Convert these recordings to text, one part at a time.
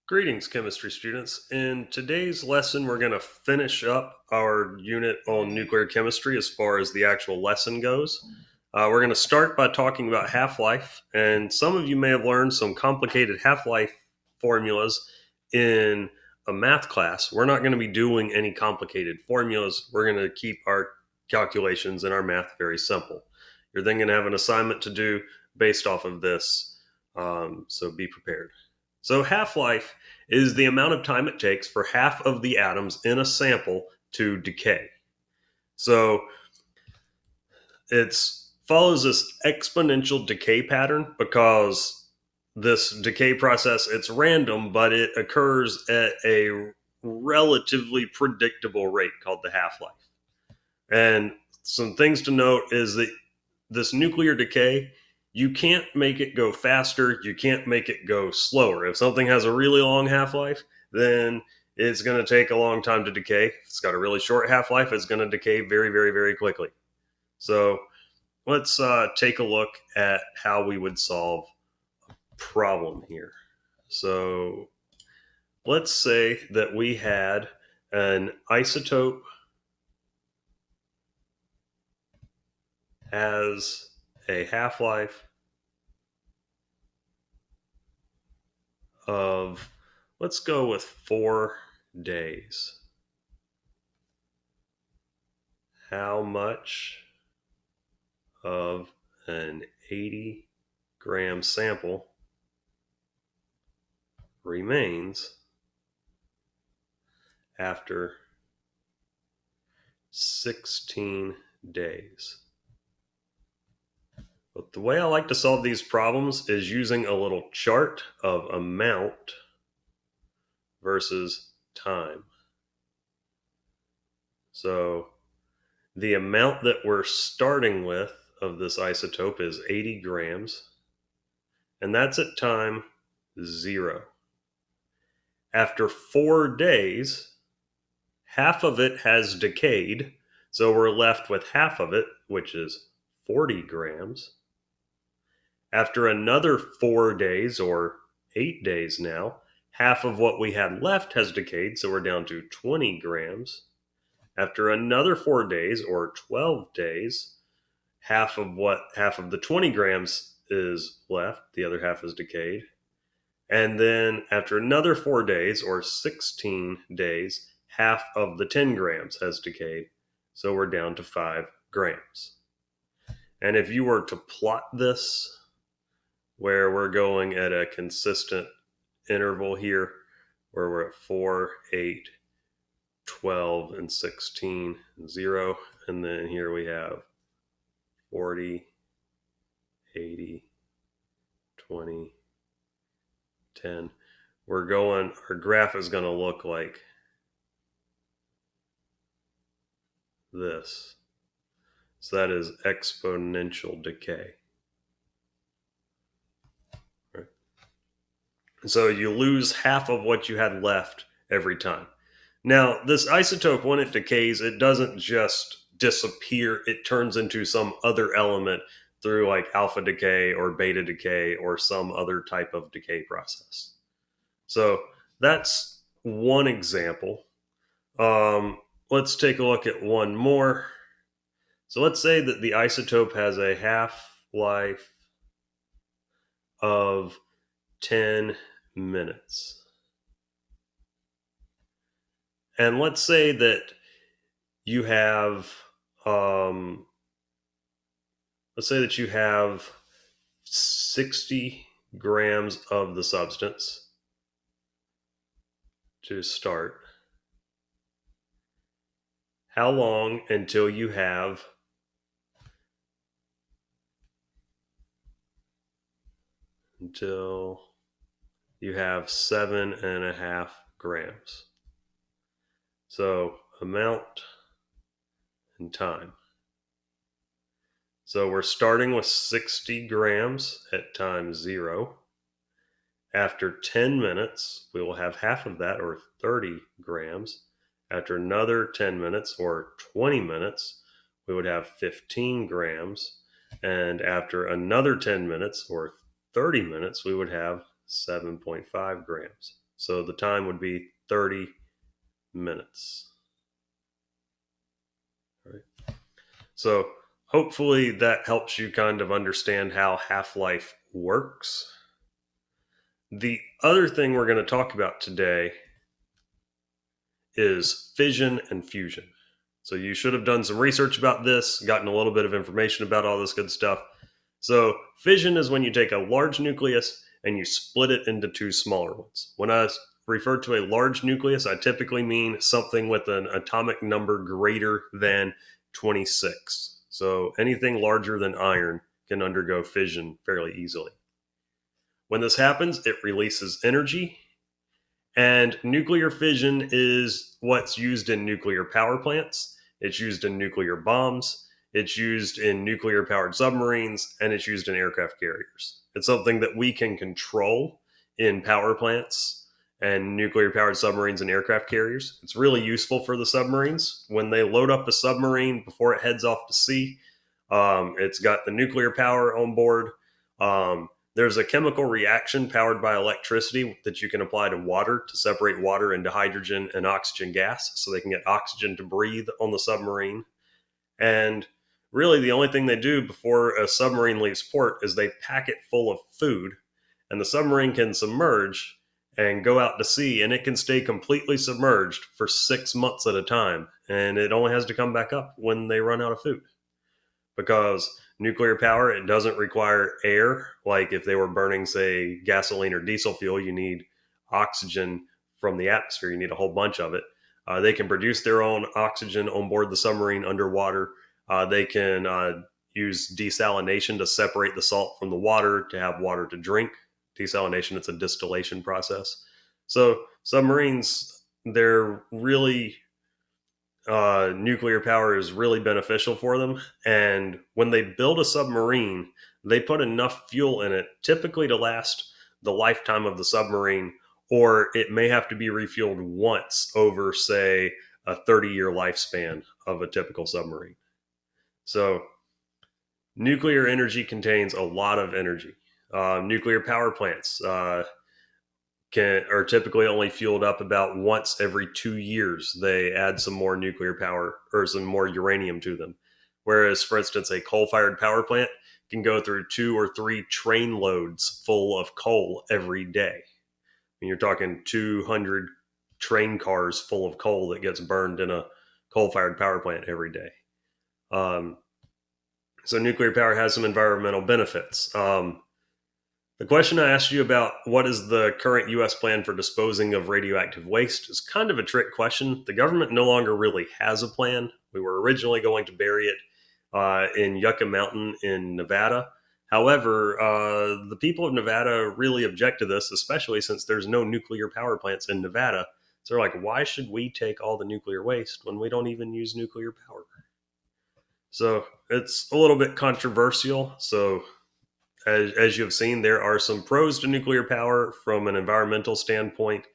Greetings, chemistry students. In today's lesson, we're going to finish up our unit on nuclear chemistry as far as the actual lesson goes. We're going to start by talking about half life, and some of you may have learned some complicated half life formulas in a math class. We're not going to be doing any complicated formulas. We're going to keep our calculations and our math very simple. You're then going to have an assignment to do based off of this, so be prepared. So, half life is the amount of time it takes for half of the atoms in a sample to decay. So, it follows this exponential decay pattern because this decay process, it's random, but it occurs at a relatively predictable rate called the half-life. And some things to note is that this nuclear decay, you can't make it go faster, you can't make it go slower. If something has a really long half life, then it's going to take a long time to decay. If it's got a really short half life, it's going to decay very, very, very quickly. So let's take a look at how we would solve a problem here. So let's say that we had an isotope has a half life of, let's go with 4 days. How much of an 80-gram sample remains after 16 days? But the way I like to solve these problems is using a little chart of amount versus time. So the amount that we're starting with of this isotope is 80 grams, and that's at time 0. After 4 days, half of it has decayed, so we're left with half of it, which is 40 grams. After another 4 days, or 8 days now, half of what we had left has decayed, so we're down to 20 grams. After another 4 days, or 12 days, half of the 20 grams is left, the other half is decayed. And then after another 4 days, or 16 days, half of the 10 grams has decayed, so we're down to 5 grams. And if you were to plot this, where we're going at a consistent interval here, where we're at 4, 8, 12, and 16, 0, and then here we have 40, 80, 20, 10. Our graph is going to look like this. So that is exponential decay. Right? So you lose half of what you had left every time. Now, this isotope, when it decays, it doesn't just disappear, it turns into some other element through like alpha decay or beta decay or some other type of decay process. So that's one example. Let's take a look at one more. So let's say that the isotope has a half life of 10 minutes. And let's say that you have, um, let's say that you have 60 grams of the substance to start. How long until you have until you have 7.5 grams? So amount and time. So we're starting with 60 grams at time 0. After 10 minutes, we will have half of that, or 30 grams. After another 10 minutes, or 20 minutes, we would have 15 grams. And after another 10 minutes, or 30 minutes, we would have 7.5 grams. So the time would be 30 minutes. All right. So hopefully that helps you kind of understand how half-life works. The other thing we're going to talk about today is fission and fusion. So you should have done some research about this, gotten a little bit of information about all this good stuff. So fission is when you take a large nucleus and you split it into two smaller ones. When I refer to a large nucleus, I typically mean something with an atomic number greater than 26. So anything larger than iron can undergo fission fairly easily. When this happens, it releases energy, and nuclear fission is what's used in nuclear power plants. It's used in nuclear bombs. It's used in nuclear powered submarines, and it's used in aircraft carriers. It's something that we can control in power plants and nuclear powered submarines and aircraft carriers. It's really useful for the submarines. When they load up a submarine before it heads off to sea, it's got the nuclear power on board. There's a chemical reaction powered by electricity that you can apply to water to separate water into hydrogen and oxygen gas so they can get oxygen to breathe on the submarine. And really, the only thing they do before a submarine leaves port is they pack it full of food, and the submarine can submerge and go out to sea, and it can stay completely submerged for 6 months at a time. And it only has to come back up when they run out of food. Because nuclear power, it doesn't require air. Like if they were burning, say, gasoline or diesel fuel, you need oxygen from the atmosphere. You need a whole bunch of it. They can produce their own oxygen on board the submarine underwater. They can use desalination to separate the salt from the water to have water to drink. Desalination, it's a distillation process. So submarines, they're really nuclear power is really beneficial for them. And when they build a submarine, they put enough fuel in it, typically to last the lifetime of the submarine, or it may have to be refueled once over, say, a 30-year lifespan of a typical submarine. So nuclear energy contains a lot of energy. Nuclear power plants are typically only fueled up about once every 2 years. They add some more nuclear power or some more uranium to them. Whereas, for instance, a coal-fired power plant can go through 2 or 3 train loads full of coal every day. And you're talking 200 train cars full of coal that gets burned in a coal-fired power plant every day. So nuclear power has some environmental benefits. The question I asked you about what is the current U.S. plan for disposing of radioactive waste is kind of a trick question. The government no longer really has a plan. We were originally going to bury it in Yucca Mountain in Nevada. However, the people of Nevada really object to this, especially since there's no nuclear power plants in Nevada. So they're like, why should we take all the nuclear waste when we don't even use nuclear power? So it's a little bit controversial. So as you have seen, there are some pros to nuclear power from an environmental standpoint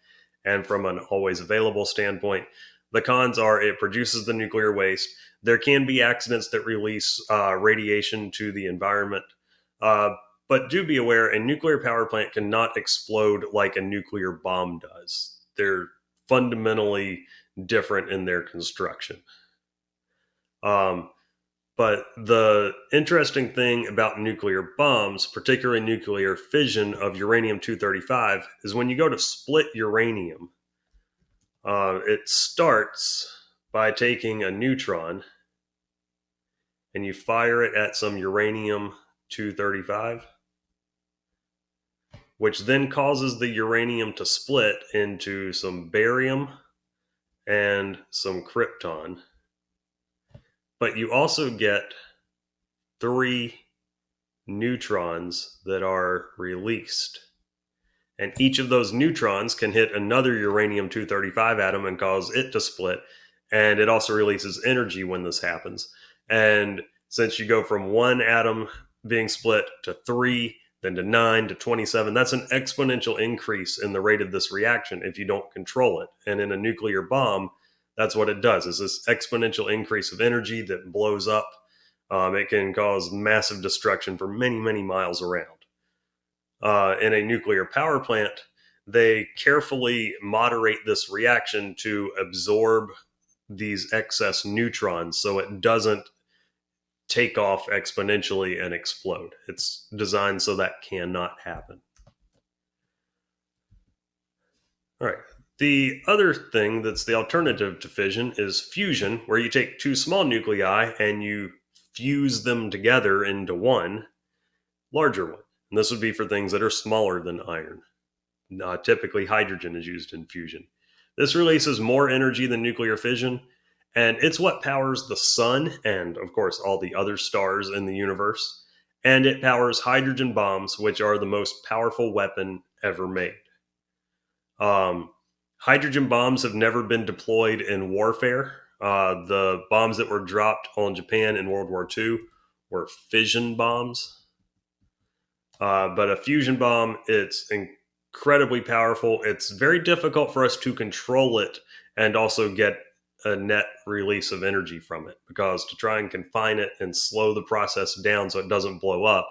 and from an always available standpoint. The cons are it produces the nuclear waste. There can be accidents that release radiation to the environment. But do be aware, a nuclear power plant cannot explode like a nuclear bomb does. They're fundamentally different in their construction. But the interesting thing about nuclear bombs, particularly nuclear fission of uranium-235, is when you go to split uranium, it starts by taking a neutron and you fire it at some uranium-235, which then causes the uranium to split into some barium and some krypton. But you also get 3 neutrons that are released. And each of those neutrons can hit another uranium-235 atom and cause it to split. And it also releases energy when this happens. And since you go from 1 atom being split to 3, then to 9, to 27, that's an exponential increase in the rate of this reaction if you don't control it. And in a nuclear bomb, that's what it does, is this exponential increase of energy that blows up. It can cause massive destruction for many, many miles around. In a nuclear power plant, they carefully moderate this reaction to absorb these excess neutrons so it doesn't take off exponentially and explode. It's designed so that cannot happen. All right. The other thing that's the alternative to fission is fusion, where you take two small nuclei and you fuse them together into one larger one. And this would be for things that are smaller than iron. Typically, hydrogen is used in fusion. This releases more energy than nuclear fission, and it's what powers the sun and, of course, all the other stars in the universe. And it powers hydrogen bombs, which are the most powerful weapon ever made. Hydrogen bombs have never been deployed in warfare. The bombs that were dropped on Japan in World War II were fission bombs. But a fusion bomb, it's incredibly powerful. It's very difficult for us to control it and also get a net release of energy from it, because to try and confine it and slow the process down so it doesn't blow up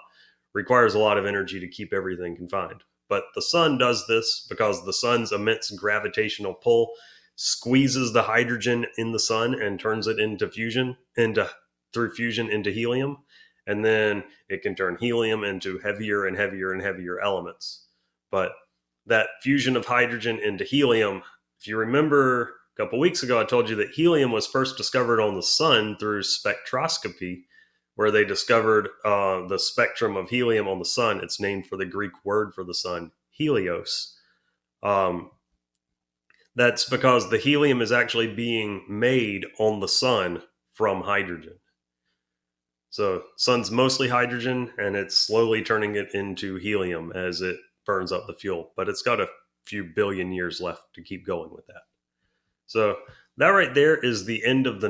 requires a lot of energy to keep everything confined. But the sun does this because the sun's immense gravitational pull squeezes the hydrogen in the sun and turns it into through fusion into helium. And then it can turn helium into heavier and heavier and heavier elements. But that fusion of hydrogen into helium, if you remember a couple weeks ago, I told you that helium was first discovered on the sun through spectroscopy, where they discovered the spectrum of helium on the sun. It's named for the Greek word for the sun, helios. That's because the helium is actually being made on the sun from hydrogen. So sun's mostly hydrogen, and it's slowly turning it into helium as it burns up the fuel. But it's got a few billion years left to keep going with that. So that right there is the end of the